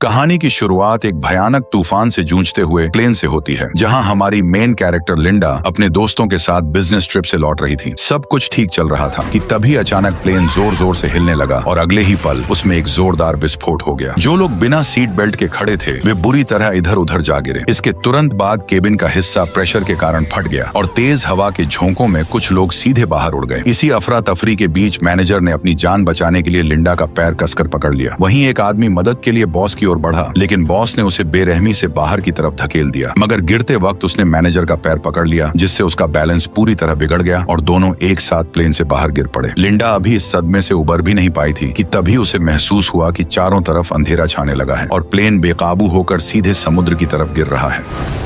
कहानी की शुरुआत एक भयानक तूफान से जूझते हुए प्लेन से होती है, जहां हमारी मेन कैरेक्टर लिंडा अपने दोस्तों के साथ बिजनेस ट्रिप से लौट रही थी। सब कुछ ठीक चल रहा था कि तभी अचानक प्लेन जोर जोर से हिलने लगा और अगले ही पल उसमें एक जोरदार विस्फोट हो गया। जो लोग बिना सीट बेल्ट के खड़े थे वे बुरी तरह इधर उधर जा गिरे। इसके तुरंत बाद केबिन का हिस्सा प्रेशर के कारण फट गया और तेज हवा के झोंकों में कुछ लोग सीधे बाहर उड़ गए। इसी अफरा तफरी के बीच मैनेजर ने अपनी जान बचाने के लिए लिंडा का पैर कसकर पकड़ लिया। वहीं एक आदमी मदद के लिए बॉस की ओर बढ़ा, लेकिन बॉस ने उसे बेरहमी से बाहर की तरफ धकेल दिया। मगर गिरते वक्त उसने मैनेजर का पैर पकड़ लिया, जिससे उसका बैलेंस पूरी तरह बिगड़ गया और दोनों एक साथ प्लेन से बाहर गिर पड़े। लिंडा अभी इस सदमे से उबर भी नहीं पाई थी कि तभी उसे महसूस हुआ कि चारों तरफ अंधेरा छाने लगा है और प्लेन बेकाबू होकर सीधे समुद्र की तरफ गिर रहा है।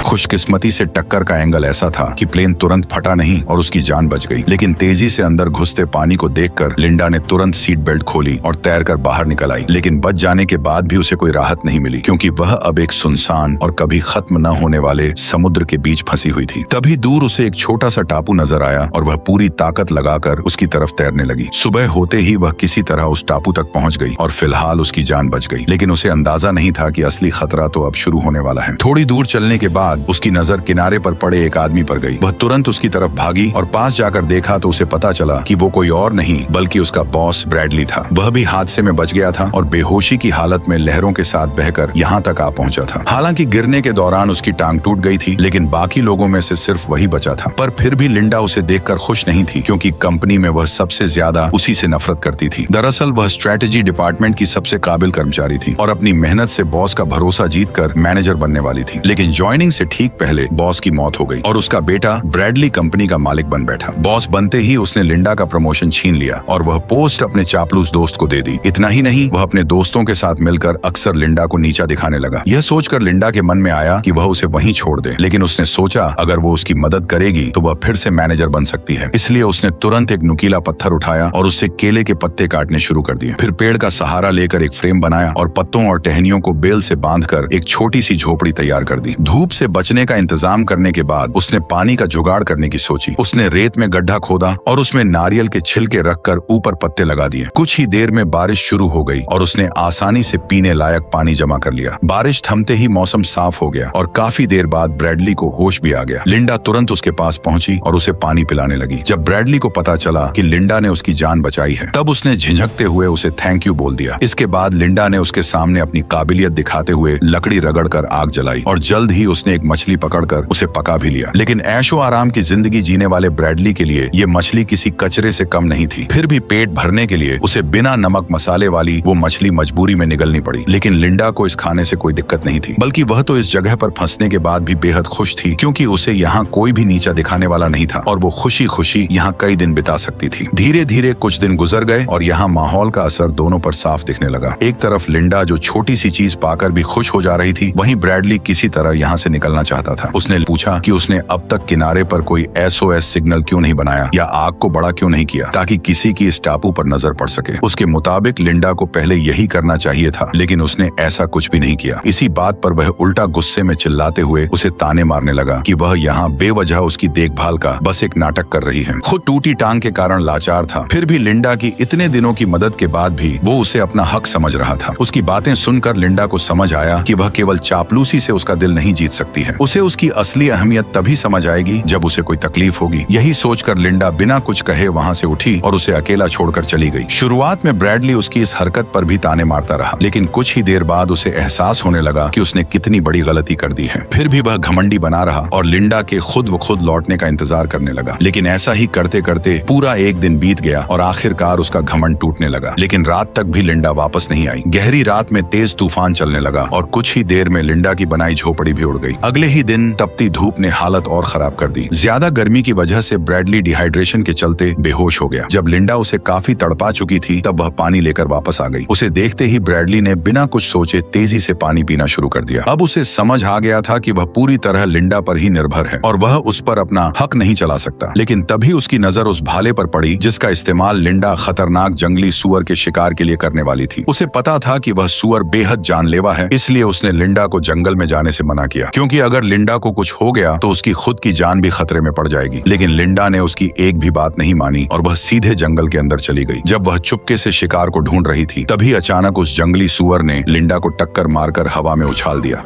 खुशकिस्मती से टक्कर का एंगल ऐसा था कि प्लेन तुरंत फटा नहीं और उसकी जान बच गई। लेकिन तेजी से अंदर घुसते पानी को देखकर लिंडा ने तुरंत सीट बेल्ट खोली और तैरकर बाहर निकल आई। लेकिन बच जाने के बाद भी उसे कोई राहत नहीं मिली, क्योंकि वह अब एक सुनसान और कभी खत्म न होने वाले समुद्र के बीच फंसी हुई थी। तभी दूर उसे एक छोटा सा टापू नजर आया और वह पूरी ताकत लगाकर उसकी तरफ तैरने लगी। सुबह होते ही वह किसी तरह उस टापू तक पहुंच गई और फिलहाल उसकी जान बच गई। लेकिन उसे अंदाजा नहीं था कि असली खतरा तो अब शुरू होने वाला है। थोड़ी दूर चलने के बाद उसकी नजर किनारे पर पड़े एक आदमी पर गई। वह तुरंत उसकी तरफ भागी और पास जाकर देखा तो उसे पता चला कि वो कोई और नहीं बल्कि उसका बॉस ब्रैडली था। वह भी हादसे में बच गया था और बेहोशी की हालत में लहरों के साथ बहकर यहाँ तक आ पहुंचा था। हालांकि गिरने के दौरान उसकी टांग टूट गई थी, लेकिन बाकी लोगों में से सिर्फ वही बचा था। पर फिर भी लिंडा उसे देखकर खुश नहीं थी, क्योंकि कंपनी में वह सबसे ज्यादा उसी से नफरत करती थी। दरअसल वह स्ट्रेटेजी डिपार्टमेंट की सबसे काबिल कर्मचारी थी और अपनी मेहनत से बॉस का भरोसा जीतकर मैनेजर बनने वाली थी। लेकिन ज्वाइनिंग से ठीक पहले बॉस की मौत हो गई और उसका बेटा ब्रैडली कंपनी का मालिक बन बैठा। बॉस बनते ही उसने लिंडा का प्रमोशन छीन लिया और वह पोस्ट अपने चापलूस दोस्त को दे दी। इतना ही नहीं, वह अपने दोस्तों के साथ मिलकर अक्सर लिंडा को नीचा दिखाने लगा। यह सोचकर लिंडा के मन में आया कि वह उसे वहीं छोड़ दे, लेकिन उसने सोचा अगर वो उसकी मदद करेगी तो वह फिर से मैनेजर बन सकती है। इसलिए उसने तुरंत एक नुकीला पत्थर उठाया और उससे केले के पत्ते काटने शुरू कर दिए। फिर पेड़ का सहारा लेकर एक फ्रेम बनाया और पत्तों और टहनियों को बेल से बांधकर एक छोटी सी झोपड़ी तैयार कर दी। धूप से बचने का इंतजाम करने के बाद उसने पानी का जुगाड़ करने की सोची। उसने रेत में गड्ढा खोदा और उसमें नारियल के छिलके रखकर ऊपर पत्ते लगा दिए। कुछ ही देर में बारिश शुरू हो गई और उसने आसानी से पीने लायक पानी जमा कर लिया। बारिश थमते ही मौसम साफ हो गया और काफी देर बाद ब्रैडली को होश भी आ गया। लिंडा तुरंत उसके पास पहुंची और उसे पानी पिलाने लगी। जब ब्रैडली को पता चला कि लिंडा ने उसकी जान बचाई है, तब उसने झिझकते हुए उसे थैंक यू बोल दिया। इसके बाद लिंडा ने उसके सामने अपनी काबिलियत दिखाते हुए लकड़ी रगड़कर आग जलाई और जल्द ही उसने एक मछली पकड़कर उसे पका भी लिया। लेकिन ऐशो आराम की जिंदगी जीने वाले ब्रैडली के लिए ये मछली किसी कचरे से कम नहीं थी। फिर भी पेट भरने के लिए उसे बिना नमक मसाले वाली वो मछली मजबूरी में निगलनी पड़ी। लेकिन लिंडा को इस खाने से कोई दिक्कत नहीं थी, बल्कि वह तो इस जगह पर फंसने के बाद भी बेहद खुश थी, क्योंकि उसे यहाँ कोई भी नीचा दिखाने वाला नहीं था और वो खुशी खुशी यहाँ कई दिन बिता सकती थी। धीरे धीरे कुछ दिन गुजर गए और यहाँ माहौल का असर दोनों पर साफ दिखने लगा। एक तरफ लिंडा जो छोटी सी चीज पाकर भी खुश हो जा रही थी, वहीं ब्रैडली किसी तरह यहाँ से निकलना चाहता था। उसने पूछा कि उसने अब तक किनारे पर कोई SOS सिग्नल क्यों नहीं बनाया या आग को बड़ा क्यों नहीं किया, ताकि किसी की इस टापू पर नजर पड़ सके। उसके मुताबिक लिंडा को पहले यही करना चाहिए था, लेकिन उसने ऐसा कुछ भी नहीं किया। इसी बात पर वह उल्टा गुस्से में चिल्लाते हुए उसे ताने मारने लगा कि वह यहाँ बेवजह उसकी देखभाल का बस एक नाटक कर रही है। खुद टूटी टांग के कारण लाचार था, फिर भी लिंडा की इतने दिनों की मदद के बाद भी वो उसे अपना हक समझ रहा था। उसकी बातें सुनकर लिंडा को समझ आया कि वह केवल चापलूसी से उसका दिल नहीं जीत सकती है। उसे उसकी असली अहमियत तभी समझ आएगी जब उसे कोई तकलीफ होगी। यही सोचकर लिंडा बिना कुछ कहे वहाँ से उठी और उसे अकेला छोड़कर चली गई। शुरुआत में ब्रैडली उसकी इस हरकत पर भी ताने मारता रहा, लेकिन कुछ ही देर बाद उसे एहसास होने लगा कि उसने कितनी बड़ी गलती कर दी है। फिर भी वह घमंडी बना रहा और लिंडा के खुद व खुद लौटने का इंतजार करने लगा। लेकिन ऐसा ही करते करते पूरा एक दिन बीत गया और आखिरकार उसका घमंड टूटने लगा। लेकिन रात तक भी लिंडा वापस नहीं आई। गहरी रात में तेज तूफान चलने लगा और कुछ ही देर में लिंडा की बनाई झोपड़ी भी उड़ गई। अगले ही दिन तपती धूप ने हालत और खराब कर दी। ज्यादा गर्मी की वजह से ब्रैडली डिहाइड्रेशन के चलते बेहोश हो गया। जब लिंडा उसे काफी तड़पा चुकी थी, तब वह पानी लेकर वापस आ गई। उसे देखते ही ब्रैडली ने बिना कुछ सोचे तेजी से पानी पीना शुरू कर दिया। अब उसे समझ आ गया था कि वह पूरी तरह लिंडा पर ही निर्भर है और वह उस पर अपना हक नहीं चला सकता। लेकिन तभी उसकी नजर उस भाले पर पड़ी जिसका इस्तेमाल लिंडा खतरनाक जंगली सुअर के शिकार के लिए करने वाली थी। उसे पता था कि वह सुअर बेहद जानलेवा है, इसलिए उसने लिंडा को जंगल में जाने से मना किया, क्योंकि अगर लिंडा को कुछ हो गया तो उसकी खुद की जान भी खतरे में पड़ जाएगी। लेकिन लिंडा ने उसकी एक भी बात नहीं मानी और वह सीधे जंगल के अंदर चली गई। जब वह चुपके से शिकार को ढूंढ रही थी, तभी अचानक उस जंगली सूअर ने लिंडा को टक्कर मारकर हवा में उछाल दिया।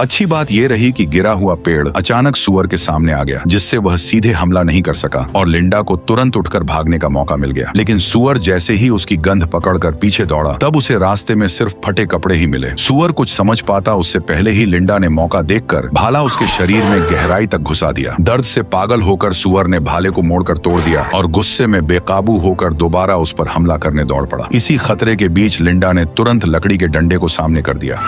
अच्छी बात यह रही कि गिरा हुआ पेड़ अचानक सूअर के सामने आ गया, जिससे वह सीधे हमला नहीं कर सका और लिंडा को तुरंत उठकर भागने का मौका मिल गया। लेकिन सूअर जैसे ही उसकी गंध पकड़कर पीछे दौड़ा, तब उसे रास्ते में सिर्फ फटे कपड़े ही मिले। सूअर कुछ समझ पाता उससे पहले ही लिंडा ने मौका देखकर भाला उसके शरीर में गहराई तक घुसा दिया। दर्द से पागल होकर सूअर ने भाले को मोड़कर तोड़ दिया और गुस्से में बेकाबू होकर दोबारा उस पर हमला करने दौड़ पड़ा। इसी खतरे के बीच लिंडा ने तुरंत लकड़ी के डंडे को सामने कर दिया।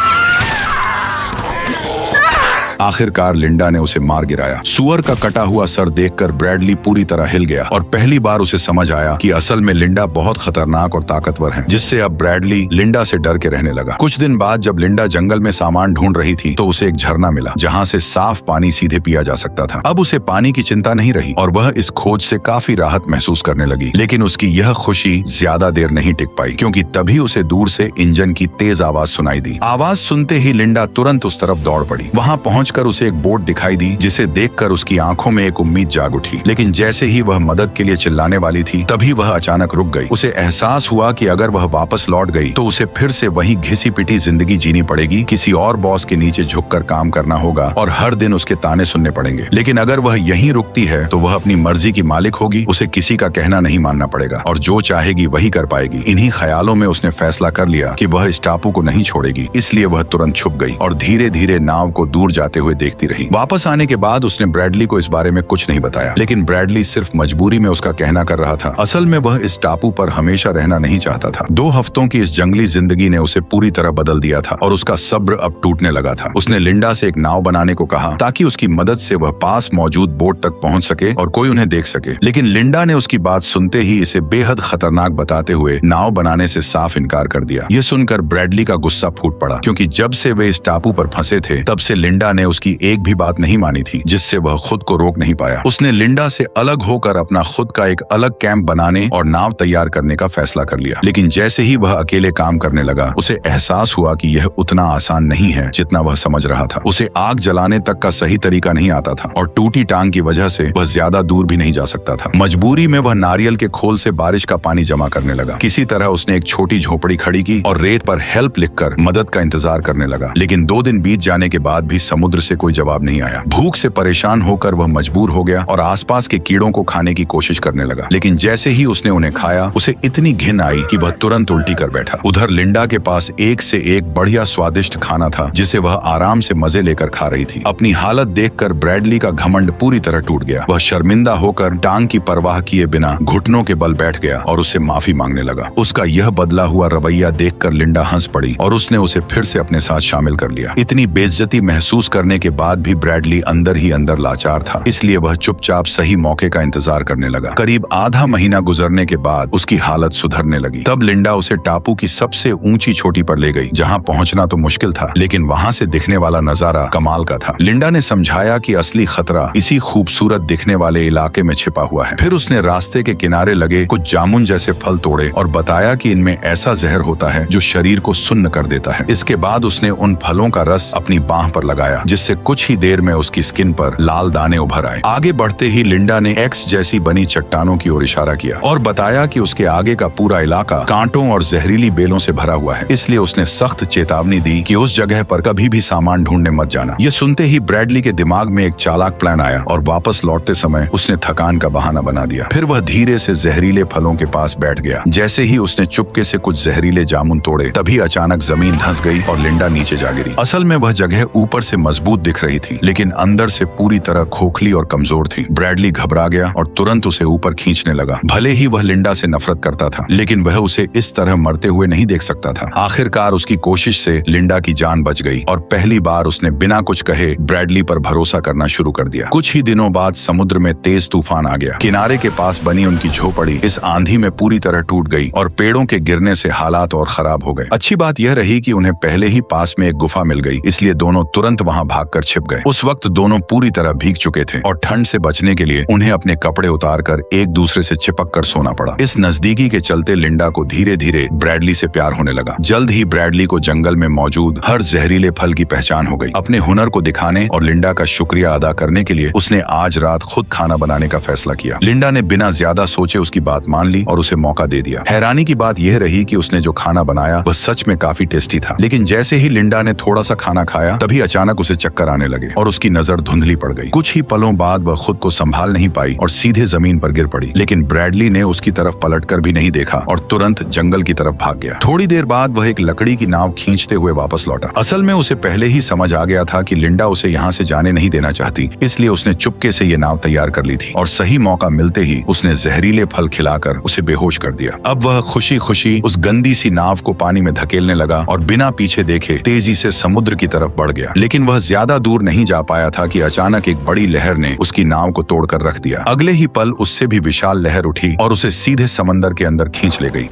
आखिरकार लिंडा ने उसे मार गिराया। सूअर का कटा हुआ सर देखकर ब्रैडली पूरी तरह हिल गया और पहली बार उसे समझ आया कि असल में लिंडा बहुत खतरनाक और ताकतवर है, जिससे अब ब्रैडली लिंडा से डर के रहने लगा। कुछ दिन बाद जब लिंडा जंगल में सामान ढूंढ रही थी, तो उसे एक झरना मिला जहां से साफ पानी सीधे पिया जा सकता था। अब उसे पानी की चिंता नहीं रही और वह इस खोज से काफी राहत महसूस करने लगी। लेकिन उसकी यह खुशी ज्यादा देर नहीं टिक पाई, क्योंकि तभी उसे दूर से इंजन की तेज आवाज सुनाई दी। आवाज सुनते ही लिंडा तुरंत उस तरफ दौड़ पड़ी। वहां पहुंचकर उसे एक बोट दिखाई दी, जिसे देखकर उसकी आंखों में एक उम्मीद जाग उठी। लेकिन जैसे ही वह मदद के लिए चिल्लाने वाली थी, तभी वह अचानक रुक गई। उसे एहसास हुआ कि अगर वह वापस लौट गई तो उसे फिर से वही घिसी पिटी जिंदगी जीनी पड़ेगी। किसी और बॉस के नीचे झुककर काम करना होगा और हर दिन उसके ताने सुनने पड़ेंगे। लेकिन अगर वह यहीं रुकती है तो वह अपनी मर्जी की मालिक होगी, उसे किसी का कहना नहीं मानना पड़ेगा और जो चाहेगी वही कर पाएगी। इन्हीं ख्यालों में उसने फैसला कर लिया कि वह इस टापू को नहीं छोड़ेगी। इसलिए वह तुरंत छुप गई और धीरे धीरे नाव को दूर जाते हुए देखती रही। वापस आने के बाद उसने ब्रैडली को इस बारे में कुछ नहीं बताया, लेकिन ब्रैडली सिर्फ मजबूरी में उसका कहना कर रहा था। असल में वह इस टापू पर हमेशा रहना नहीं चाहता था। 2 हफ्तों की इस जंगली जिंदगी ने उसे पूरी तरह बदल दिया था और उसका सब्र अब टूटने लगा था। उसने लिंडा से एक नाव बनाने को कहा ताकि उसकी मदद से वह पास मौजूद बोट तक पहुंच सके और कोई उन्हें देख सके। लेकिन लिंडा ने उसकी बात सुनते ही इसे बेहद खतरनाक बताते हुए नाव बनाने से साफ इनकार कर दिया। यह सुनकर ब्रैडली का गुस्सा फूट पड़ा, क्योंकि जब से वे इस टापू पर फंसे थे, तब से लिंडा ने उसकी एक भी बात नहीं मानी थी, जिससे वह खुद को रोक नहीं पाया। उसने लिंडा से अलग होकर अपना खुद का एक अलग कैंप बनाने और नाव तैयार करने का फैसला कर लिया। लेकिन जैसे ही वह अकेले काम करने लगा, उसे एहसास हुआ कि यह उतना आसान नहीं है जितना वह समझ रहा था। उसे आग जलाने तक का सही तरीका नहीं आता था और टूटी टांग की वजह से वह ज्यादा दूर भी नहीं जा सकता था। मजबूरी में वह नारियल के खोल से बारिश का पानी जमा करने लगा। किसी तरह उसने एक छोटी झोपड़ी खड़ी की और रेत पर हेल्प लिखकर मदद का इंतजार करने लगा। लेकिन 2 दिन बीत जाने के बाद भी समुद्र से कोई जवाब नहीं आया। भूख से परेशान होकर वह मजबूर हो गया और आसपास के कीड़ों को खाने की कोशिश करने लगा। लेकिन जैसे ही उसने उन्हें खाया, उसे इतनी घिन आई कि वह तुरंत उल्टी कर बैठा। उधर लिंडा के पास एक से एक बढ़िया स्वादिष्ट खाना था, जिसे वह आराम से मजे लेकर खा रही थी। अपनी हालत देखकर ब्रैडली का घमंड पूरी तरह टूट गया। वह शर्मिंदा होकर टांग की परवाह किए बिना घुटनों के बल बैठ गया और उससे माफी मांगने लगा। उसका यह बदला हुआ रवैया देखकर लिंडा हंस पड़ी और उसने उसे फिर से अपने साथ शामिल कर लिया। इतनी बेइज्जती महसूस करने के बाद भी ब्रैडली अंदर ही अंदर लाचार था, इसलिए वह चुपचाप सही मौके का इंतजार करने लगा। करीब आधा महीना गुजरने के बाद उसकी हालत सुधरने लगी। तब लिंडा उसे टापू की सबसे ऊंची चोटी पर ले गई, जहां पहुंचना तो मुश्किल था, लेकिन वहां से दिखने वाला नजारा कमाल का था। लिंडा ने समझाया कि असली खतरा इसी खूबसूरत दिखने वाले इलाके में छिपा हुआ है। फिर उसने रास्ते के किनारे लगे कुछ जामुन जैसे फल तोड़े और बताया कि इनमें ऐसा जहर होता है जो शरीर को सुन्न कर देता है। इसके बाद उसने उन फलों का रस अपनी बाह पर लगाया, जिससे कुछ ही देर में उसकी स्किन पर लाल दाने उभर आए। आगे बढ़ते ही लिंडा ने एक्स जैसी बनी चट्टानों की ओर इशारा किया और बताया कि उसके आगे का पूरा इलाका कांटों और जहरीली बेलों से भरा हुआ है, इसलिए उसने सख्त चेतावनी दी कि उस जगह पर कभी भी सामान ढूंढने मत जाना। ये सुनते ही ब्रैडली के दिमाग में एक चालाक प्लान आया और वापस लौटते समय उसने थकान का बहाना बना दिया। फिर वह धीरे से जहरीले फलों के पास बैठ गया। जैसे ही उसने चुपके से कुछ जहरीले जामुन तोड़े, तभी अचानक जमीन धंस गई और लिंडा नीचे जा गिरी। असल में वह जगह ऊपर से मजबूत दिख रही थी, लेकिन अंदर से पूरी तरह खोखली और कमजोर थी। ब्रैडली घबरा गया और तुरंत उसे ऊपर खींचने लगा। भले ही वह लिंडा से नफरत करता था, लेकिन वह उसे इस तरह मरते हुए नहीं देख सकता था। आखिरकार उसकी कोशिश से लिंडा की जान बच गई और पहली बार उसने बिना कुछ कहे ब्रैडली पर भरोसा करना शुरू कर दिया। कुछ ही दिनों बाद समुद्र में तेज तूफान आ गया। किनारे के पास बनी उनकी झोपड़ी इस आंधी में पूरी तरह टूट गई और पेड़ों के गिरने से हालात और खराब हो गए। अच्छी बात यह रही कि उन्हें पहले ही पास में एक गुफा मिल गई, इसलिए दोनों तुरंत वहां भागकर छिप गए। उस वक्त दोनों पूरी तरह भीग चुके थे और ठंड से बचने के लिए उन्हें अपने कपड़े उतारकर एक दूसरे से चिपक कर सोना पड़ा। इस नजदीकी के चलते लिंडा को धीरे धीरे ब्रैडली से प्यार होने लगा। जल्द ही ब्रैडली को जंगल में मौजूद हर जहरीले फल की पहचान हो गई। अपने हुनर को दिखाने और लिंडा का शुक्रिया अदा करने के लिए उसने आज रात खुद खाना बनाने का फैसला किया। लिंडा ने बिना ज्यादा सोचे उसकी बात मान ली और उसे मौका दे दिया। हैरानी की बात यह रही कि उसने जो खाना बनाया वह सच में काफी टेस्टी था, लेकिन जैसे ही लिंडा ने थोड़ा सा खाना खाया तभी अचानक उसे चक्कर आने लगे और उसकी नजर धुंधली पड़ गई। कुछ ही पलों बाद वह खुद को संभाल नहीं पाई और सीधे जमीन पर गिर पड़ी। लेकिन ब्रैडली ने उसकी तरफ पलटकर भी नहीं देखा और तुरंत जंगल की तरफ भाग गया। थोड़ी देर बाद वह एक लकड़ी की नाव खींचते हुए वापस लौटा। असल में उसे पहले ही समझ आ गया था कि लिंडा उसे यहाँ से जाने नहीं देना चाहती, इसलिए उसने चुपके से ये नाव तैयार कर ली थी और सही मौका मिलते ही उसने जहरीले फल खिलाकर उसे बेहोश कर दिया। अब वह खुशी खुशी उस गंदी सी नाव को पानी में धकेलने लगा और बिना पीछे देखे तेजी से समुद्र की तरफ बढ़ गया। लेकिन वह ज्यादा दूर नहीं जा पाया था कि अचानक एक बड़ी लहर ने उसकी नाव को तोड़कर रख दिया। अगले ही पल उससे भी विशाल लहर उठी और उसे सीधे समंदर के अंदर खींच ले गई।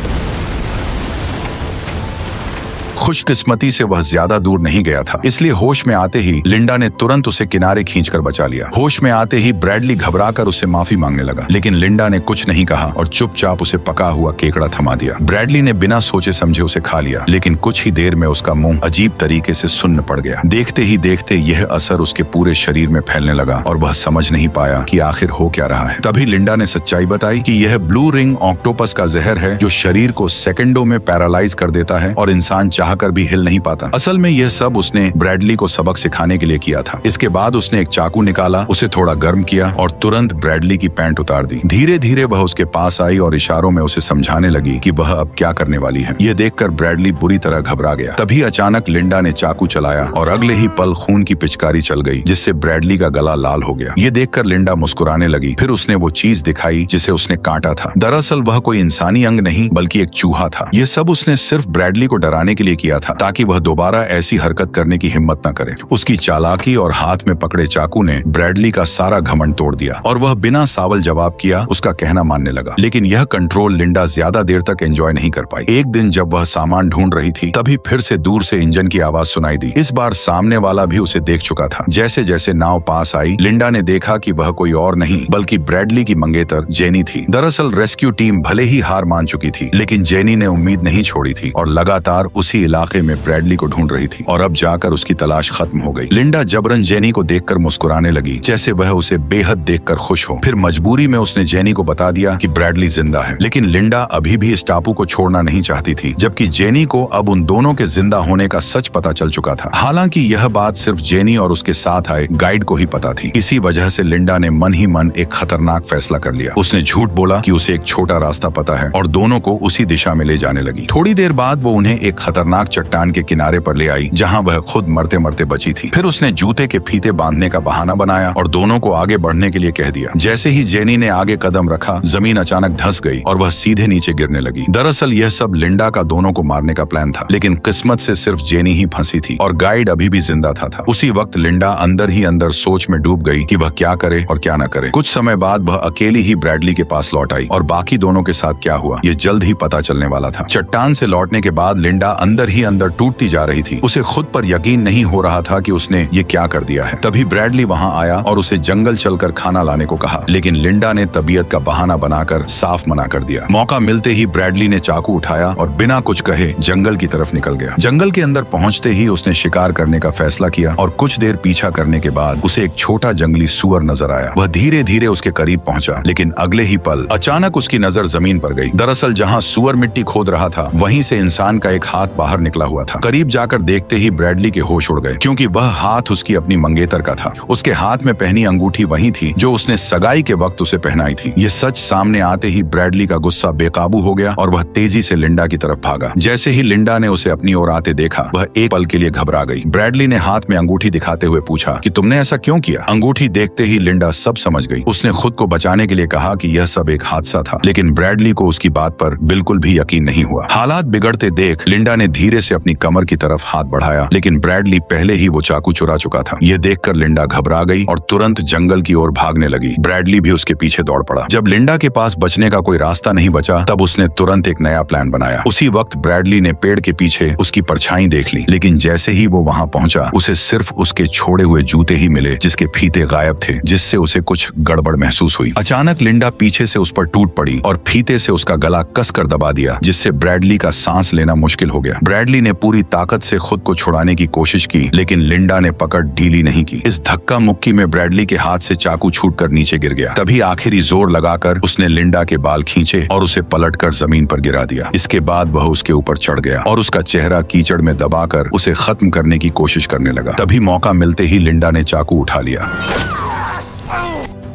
खुशकिस्मती से वह ज्यादा दूर नहीं गया था, इसलिए होश में आते ही लिंडा ने तुरंत उसे किनारे खींचकर बचा लिया। होश में आते ही ब्रैडली घबराकर उससे माफी मांगने लगा, लेकिन लिंडा ने कुछ नहीं कहा और चुपचाप उसे पका हुआ केकड़ा थमा दिया। ब्रैडली ने बिना सोचे समझे उसे खा लिया, लेकिन कुछ ही देर में उसका मुंह अजीब तरीके से सुन्न पड़ गया। देखते ही देखते यह असर उसके पूरे शरीर में फैलने लगा और वह समझ नहीं पाया कि आखिर हो क्या रहा है। तभी लिंडा ने सच्चाई बताई कि यह ब्लू रिंग ऑक्टोपस का जहर है जो शरीर को सेकंडों में पैरालाइज कर देता है और इंसान चाहकर भी हिल नहीं पाता। असल में यह सब उसने ब्रैडली को सबक सिखाने के लिए किया था। इसके बाद उसने एक चाकू निकाला, उसे थोड़ा गर्म किया और तुरंत ब्रैडली की पैंट उतार दी। धीरे धीरे वह उसके पास आई और इशारों में उसे समझाने लगी कि वह अब क्या करने वाली है। यह देखकर ब्रैडली बुरी तरह घबरा गया। तभी अचानक लिंडा ने चाकू चलाया और अगले ही पल खून की पिचकारी चल गई, जिससे ब्रैडली का गला लाल हो गया। ये देखकर लिंडा मुस्कुराने लगी। फिर उसने वो चीज दिखाई जिसे उसने काटा था। दरअसल वह कोई इंसानी अंग नहीं बल्कि एक चूहा था। ये सब उसने सिर्फ ब्रैडली को डराने के लिए किया था, ताकि वह दोबारा ऐसी हरकत करने की हिम्मत न करे। उसकी चालाकी और हाथ में पकड़े चाकू ने ब्रैडली का सारा घमंड तोड़ दिया और वह बिना सावल जवाब किया उसका कहना मानने लगा। लेकिन यह कंट्रोल लिंडा ज्यादा देर तक एंजॉय नहीं कर पाई। एक दिन जब वह सामान ढूंढ रही थी तभी फिर से दूर से इंजन की आवाज सुनाई दी। इस बार सामने वाला भी उसे देख चुका था। जैसे जैसे नाव पास आई लिंडा ने देखा कि वह कोई और नहीं बल्कि ब्रैडली की मंगेतर जेनी थी। दरअसल रेस्क्यू टीम भले ही हार मान चुकी थी, लेकिन जेनी ने उम्मीद नहीं छोड़ी थी और लगातार उसी इलाके में ब्रैडली को ढूंढ रही थी और अब जाकर उसकी तलाश खत्म हो गई। लिंडा जबरन जेनी को देखकर मुस्कुराने लगी, जैसे वह उसे बेहद देखकर खुश हो। फिर मजबूरी में उसने जेनी को बता दिया कि ब्रैडली जिंदा है। लेकिन लिंडा अभी भी इस टापू को छोड़ना नहीं चाहती थी, जबकि जेनी को अब उन दोनों के जिंदा होने का सच पता चल चुका था। हालांकि यह बात सिर्फ जेनी और उसके साथ आए गाइड को ही पता थी। इसी वजह से लिंडा ने मन ही मन एक खतरनाक फैसला कर लिया। उसने झूठ बोला कि उसे एक छोटा रास्ता पता है और दोनों को उसी दिशा में ले जाने लगी। थोड़ी देर बाद वो उन्हें एक खतरनाक चट्टान के किनारे पर ले आई जहां वह खुद मरते मरते बची थी। फिर उसने जूते के फीते बांधने का बहाना बनाया और दोनों को आगे बढ़ने के लिए कह दिया। जैसे ही जेनी ने आगे कदम रखा जमीन अचानक धंस गई और वह सीधे नीचे गिरने लगी। दरअसल यह सब लिंडा का दोनों को मारने का प्लान था, लेकिन किस्मत से सिर्फ जेनी ही फंसी थी और गाइड अभी भी जिंदा था। उसी वक्त लिंडा अंदर ही अंदर सोच में डूब गई कि वह क्या करे और क्या न करे। कुछ समय बाद वह अकेली ही ब्रैडली के पास लौट आई और बाकी दोनों के साथ क्या हुआ ये जल्द ही पता चलने वाला था। चट्टान से लौटने के बाद लिंडा अंदर ही अंदर टूटती जा रही थी। उसे खुद पर यकीन नहीं हो रहा था कि उसने ये क्या कर दिया है। तभी ब्रैडली वहां आया और उसे जंगल चलकर खाना लाने को कहा, लेकिन लिंडा ने तबीयत का बहाना बनाकर साफ मना कर दिया। मौका मिलते ही ब्रैडली ने चाकू उठाया और बिना कुछ कहे जंगल की तरफ निकल गया। जंगल के अंदर पहुंचते ही उसने शिकार करने का फैसला किया और कुछ देर पीछा करने के बाद उसे एक छोटा जंगली सूअर नजर आया। वह धीरे धीरे उसके करीब पहुंचा, लेकिन अगले ही पल अचानक उसकी नजर जमीन पर गई। दरअसल जहां सूअर मिट्टी खोद रहा था वहीं से इंसान का एक हाथ बाहर निकला हुआ था। करीब जाकर देखते ही ब्रैडली के होश उड़ गए, क्योंकि वह हाथ उसकी अपनी मंगेतर का था। उसके हाथ में पहनी अंगूठी वही थी जो उसने सगाई के वक्त उसे पहनाई थी। ये सच सामने आते ही ब्रैडली का गुस्सा बेकाबू हो गया और वह तेजी से लिंडा की तरफ भागा। जैसे ही लिंडा ने उसे अपनी ओर आते देखा वह एक पल के लिए घबरा गई। ब्रैडली ने हाथ में अंगूठी दिखाते हुए पूछा कि तुमने ऐसा क्यों किया? अंगूठी देखते ही लिंडा सब समझ गई। उसने खुद को बचाने के लिए कहा कि यह सब एक हादसा था, लेकिन ब्रैडली को उसकी बात पर बिल्कुल भी यकीन नहीं हुआ। हालात बिगड़ते देख लिंडा ने धीरे से अपनी कमर की तरफ हाथ बढ़ाया, लेकिन ब्रैडली पहले ही वो चाकू चुरा चुका था। ये देखकर लिंडा घबरा गई और तुरंत जंगल की ओर भागने लगी। ब्रैडली भी उसके पीछे दौड़ पड़ा। जब लिंडा के पास बचने का कोई रास्ता नहीं बचा, तब उसने तुरंत एक नया प्लान बनाया। उसी वक्त ब्रैडली ने पेड़ के पीछे उसकी परछाई देख ली, लेकिन जैसे ही वो वहां पहुंचा, उसे सिर्फ उसके छोड़े हुए जूते ही मिले, जिसके फीते गायब थे, जिससे उसे कुछ गड़बड़ महसूस हुई। अचानक लिंडा पीछे से उस पर टूट पड़ी और फीते से उसका गला कसकर दबा दिया, जिससे ब्रैडली का सांस लेना मुश्किल हो गया। ब्रैडली ने पूरी ताकत से खुद को छुड़ाने की कोशिश की, लेकिन लिंडा ने पकड़ ढीली नहीं की। इस धक्का मुक्की में ब्रैडली के हाथ से चाकू छूटकर नीचे गिर गया। तभी आखिरी जोर लगाकर उसने लिंडा के बाल खींचे और उसे पलटकर जमीन पर गिरा दिया। इसके बाद वह उसके ऊपर चढ़ गया और उसका चेहरा कीचड़ में दबाकर उसे खत्म करने की कोशिश करने लगा। तभी मौका मिलते ही लिंडा ने चाकू उठा लिया।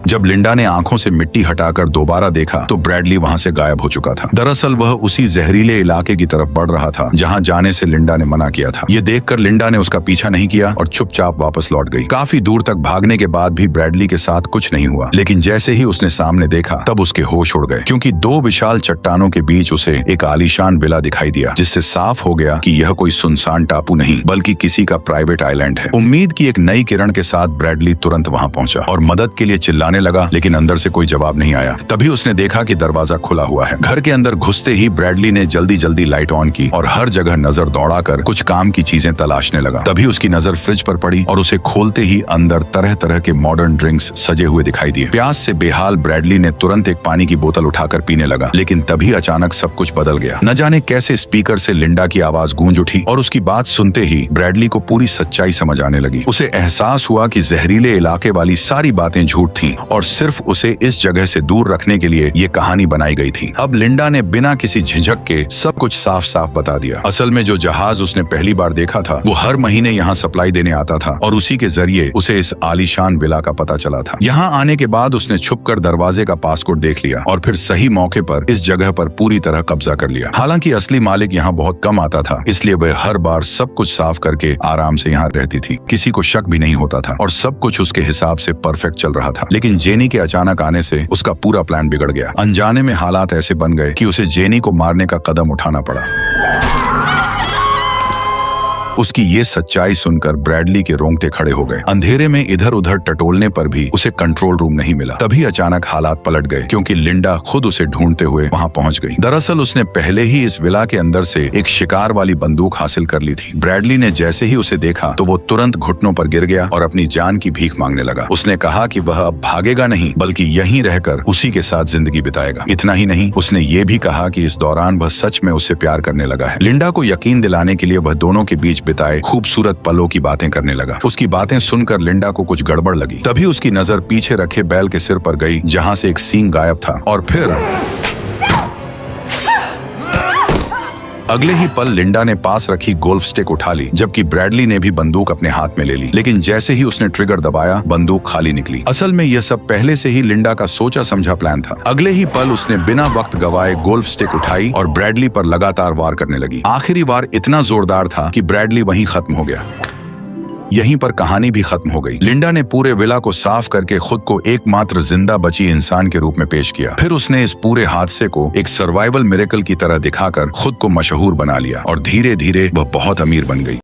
जब लिंडा ने आंखों से मिट्टी हटाकर दोबारा देखा तो ब्रैडली वहां से गायब हो चुका था। दरअसल वह उसी जहरीले इलाके की तरफ बढ़ रहा था जहां जाने से लिंडा ने मना किया था। ये देखकर लिंडा ने उसका पीछा नहीं किया और चुपचाप वापस लौट गई। काफी दूर तक भागने के बाद भी ब्रैडली के साथ कुछ नहीं हुआ, लेकिन जैसे ही उसने सामने देखा तब उसके होश उड़ गए, क्योंकि दो विशाल चट्टानों के बीच उसे एक आलीशान विला दिखाई दिया, जिससे साफ हो गया कि यह कोई सुनसान टापू नहीं बल्कि किसी का प्राइवेट आइलैंड है। उम्मीद की एक नई किरण के साथ ब्रैडली तुरंत वहां पहुंचा और मदद के लिए चिल्लाने लगा, लेकिन अंदर से कोई जवाब नहीं आया। तभी उसने देखा कि दरवाजा खुला हुआ है। घर के अंदर घुसते ही ब्रैडली ने जल्दी जल्दी लाइट ऑन की और हर जगह नजर दौड़ाकर कुछ काम की चीजें तलाशने लगा। तभी उसकी नजर फ्रिज पर पड़ी और उसे खोलते ही अंदर तरह तरह के मॉडर्न ड्रिंक्स सजे हुए दिखाई दिए। प्यास से बेहाल ब्रैडली ने तुरंत एक पानी की बोतल उठाकर पीने लगा, लेकिन तभी अचानक सब कुछ बदल गया। न जाने कैसे स्पीकर से लिंडा की आवाज गूंज उठी और उसकी बात सुनते ही ब्रैडली को पूरी सच्चाई समझ आने लगी। उसे एहसास हुआ कि जहरीले इलाके वाली सारी बातें झूठ थीं और सिर्फ उसे इस जगह से दूर रखने के लिए ये कहानी बनाई गई थी। अब लिंडा ने बिना किसी झिझक के सब कुछ साफ साफ बता दिया। असल में जो जहाज उसने पहली बार देखा था वो हर महीने यहाँ सप्लाई देने आता था और उसी के जरिए उसे इस आलीशान विला का पता चला था। यहाँ आने के बाद उसने छुपकर दरवाजे का पासकोड देख लिया और फिर सही मौके पर इस जगह पर पूरी तरह कब्जा कर लिया। हालांकि असली मालिक यहाँ बहुत कम आता था, इसलिए वह हर बार सब कुछ साफ करके आराम से यहाँ रहती थी। किसी को शक भी नहीं होता था और सब कुछ उसके हिसाब से परफेक्ट चल रहा था। लेकिन जेनी के अचानक आने से उसका पूरा प्लान बिगड़ गया। अनजाने में हालात ऐसे बन गए कि उसे जेनी को मारने का कदम उठाना पड़ा। उसकी ये सच्चाई सुनकर ब्रैडली के रोंगटे खड़े हो गए। अंधेरे में इधर उधर टटोलने पर भी उसे कंट्रोल रूम नहीं मिला। तभी अचानक हालात पलट गए, क्योंकि लिंडा खुद उसे ढूंढते हुए वहां पहुंच गई। दरअसल उसने पहले ही इस विला के अंदर से एक शिकार वाली बंदूक हासिल कर ली थी। ब्रैडली ने जैसे ही उसे देखा तो वो तुरंत घुटनों पर गिर गया और अपनी जान की भीख मांगने लगा। उसने कहा कि वह अब भागेगा नहीं, बल्कि यहीं रहकर उसी के साथ जिंदगी बिताएगा। इतना ही नहीं, उसने ये भी कहा कि इस दौरान वह सच में उससे प्यार करने लगा है। लिंडा को यकीन दिलाने के लिए वह दोनों के बीच बिताए खूबसूरत पलों की बातें करने लगा। उसकी बातें सुनकर लिंडा को कुछ गड़बड़ लगी। तभी उसकी नजर पीछे रखे बैल के सिर पर गई, जहां से एक सींग गायब था, और फिर अगले ही पल लिंडा ने पास रखी गोल्फ स्टिक उठा ली, जबकि ब्रैडली ने भी बंदूक अपने हाथ में ले ली। लेकिन जैसे ही उसने ट्रिगर दबाया, बंदूक खाली निकली। असल में यह सब पहले से ही लिंडा का सोचा समझा प्लान था। अगले ही पल उसने बिना वक्त गवाए गोल्फ स्टिक उठाई और ब्रैडली पर लगातार वार करने लगी। आखिरी वार इतना जोरदार था कि ब्रैडली वहीं खत्म हो गया। यहीं पर कहानी भी खत्म हो गई। लिंडा ने पूरे विला को साफ करके खुद को एकमात्र जिंदा बची इंसान के रूप में पेश किया। फिर उसने इस पूरे हादसे को एक सर्वाइवल मिरेकल की तरह दिखाकर खुद को मशहूर बना लिया और धीरे धीरे वह बहुत अमीर बन गई।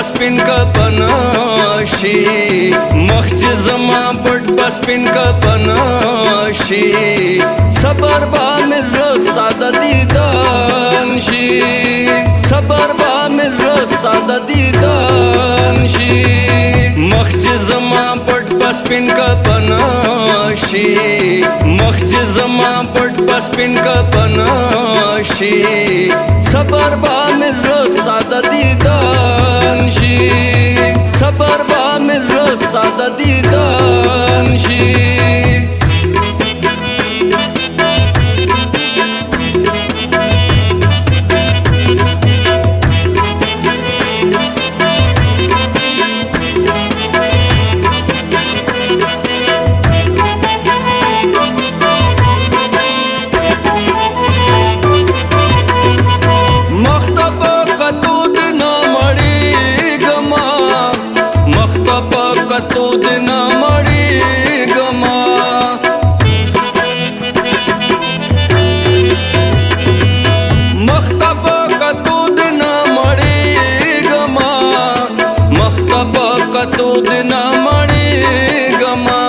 Spin kapanashi Makhchi zama pad spin kapanashi Sabar ba mizrasta da didan shi Sabar ba mizrasta da didan shi Makhchi zama pad spin kapanashi Makhchi zama pad spin kapanashi Sabar ba mizrasta da didan shi Sabar ba mizrasta da didan shi दिन मड़ी गमा मख्तब कतो दिन मड़ी गमा मख्तब कतो दिन मड़ी गमा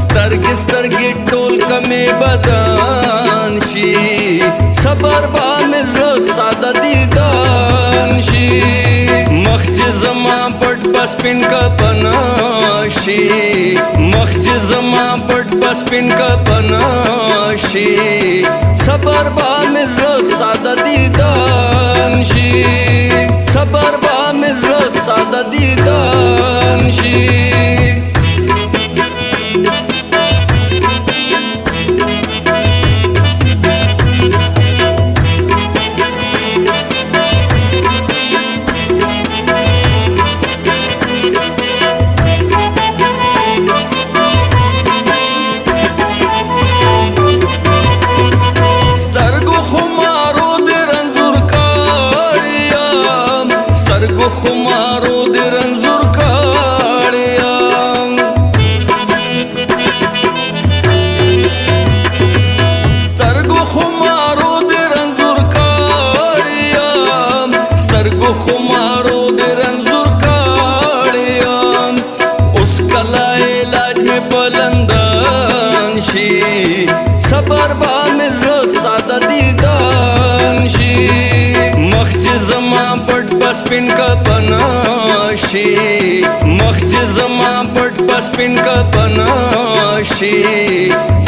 स्तरगी टोल कमे बदानशी सबर बा मिजरस्ता द दीदानशी मख्च जमा पट पस्पिन का पनाशी मख्च जमा पट पस्पिन का पनाशी सबर बा मिजरस्ता द दीदानशी सबर बा मिजरस्ता द दीदानशी खुमारो दे रंजुर काड़िया स्तरगो खुमारो दे रंजुर काड़िया स्तरगो खुमारो दे रंजुर काड़िया उस कला इलाज में बुलंदानशी सबर बा मिजरस्ता द दीदानशी मख्च जमा पट पस्पिन का पनाशी मख्च जमा पट पस्पिन का पनाशी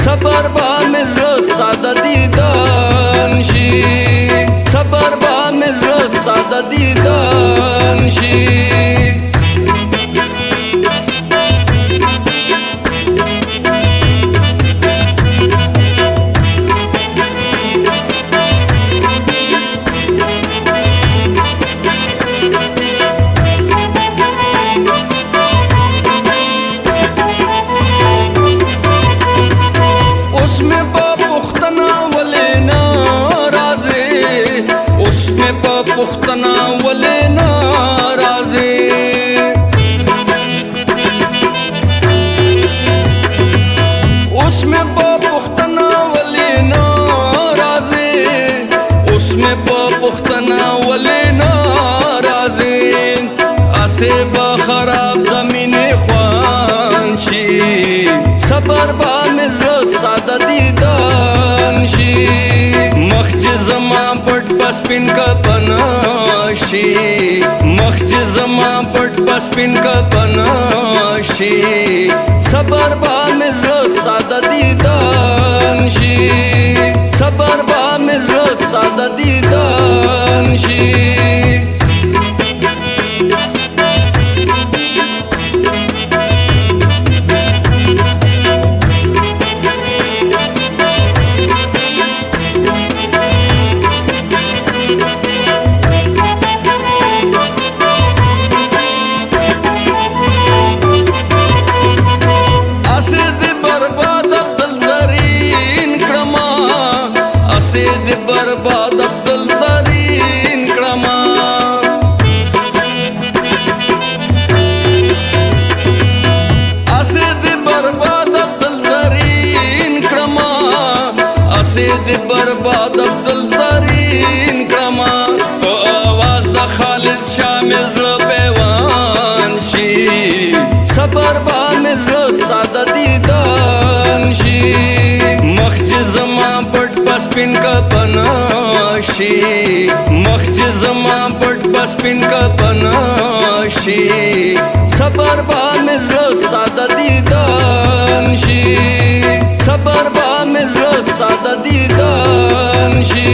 सबर बा मिजरस्ता द दीदानशी सबर बा मिजरस्ता द दीदानशी पुख्तना वले नाराज़े उसमें पुख्तना वले नाराज़े उसमें पुख्तना वले नाराज़े आसे बखराब दमीने ख्वानशी सबर बा मिजरस्ता द दीदानशी मख्च जमा पट पस्पिन का पनाशी मख्च जमा पट पस्पिन का पनाशी सबर बा मिजरस्ता द दीदानशी सबर बा मिजरस्ता द दीदानशी असेद बर्बाद अब्दुल ज़रीन क्रमा असेद बर्बाद अब्दुल ज़रीन क्रमा असेद बर्बाद अब्दुल ज़रीन क्रमा आवाज़ द खालिद शाह मिज़र पेवानशी सबर बा मिजरस्ता द दीदानशी मख्च जमा पट पस्पिन का पनाशी मख्च जमा पट पस्पिन का पनाशी सबर बा मिजरस्ता द दीदानशी सबर बा मिजरस्ता द दीदानशी